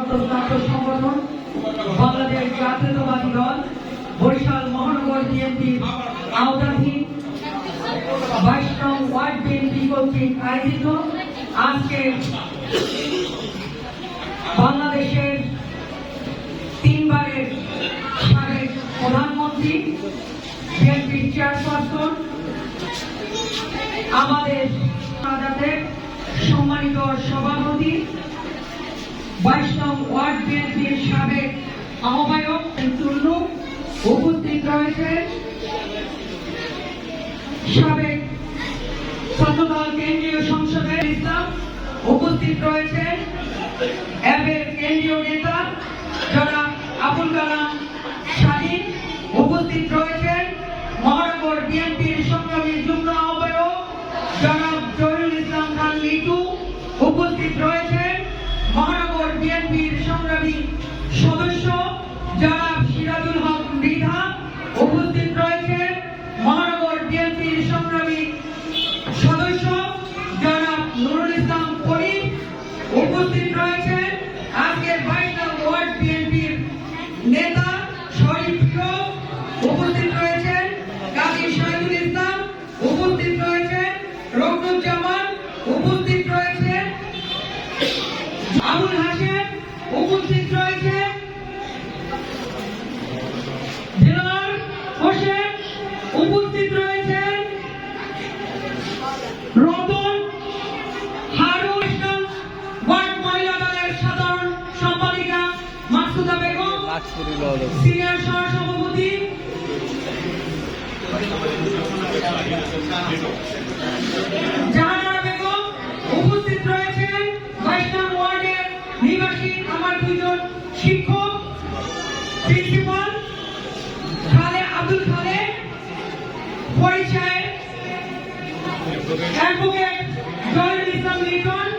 অর্থস্নাতক সংগঠন বাংলাদেশ জাতীয়তাবাদী দল বরিশাল মহানগর বিএনপির আওতাধীন 22 নং ওয়ার্ড বিএনপি কর্তৃক আয়োজিত আজকে বাংলাদেশের 3 বারের সাবেক প্রধানমন্ত্রী বিএনপির চেয়ারপারসন আমাদের সম্মানিত সভাপতি 22 নং ওয়ার্ড বিএনপির সাবেক আহ্বায়ক তুল্লু উপস্থিত রয়েছে, সাবেক ছাত্রদল কেন্দ্রীয় সংসদের ইসলাম উপস্থিত রয়েছে, এর কেন্দ্রীয় নেতা জনাব আবুল কালাম স্বাধীন উপস্থিত রয়েছে, মহানগর বিএনপির সংগ্রামী যুগ্ম আহ্বায়ক জনাব জহিরুল ইসলাম খান লিটু উপস্থিত রয়েছে, মহানগর বিএনপির সংগ্রামী সদস্য জনাব সিরাজুল হক মৃধা উপস্থিত রয়েছে, মহানগর বিএনপির সংগ্রামী সদস্য জনাব নুরুল ইসলাম করিম উপস্থিত রয়েছে, আজকের 22 নং ওয়ার্ড বিএনপির নেতা শরীফ উপস্থিত রয়েছে, কাজী শহীদুল ইসলাম উপস্থিত রয়েছে, রবনুজ্জামান উপস্থিত রয়েছে, আবুল হাশেম উপস্থিত রয়েছে, দিলওয়ার হোসেন উপস্থিত রয়েছে, রতন হারুন ওয়ার্ড মহিলা দলের সাধারণ সম্পাদিকা মাকসুদা বেগম সিনিয়র সহসভাপতি জাহানারা বেগম উপস্থিত রয়েছেন, 22 নং ওয়ার্ডের নিবাসী আমার 2 জন শিক্ষক প্রিন্সিপাল আব্দুল খালেক পরিচয় অ্যাডভোকেট জহিরুল ইসলাম লিটন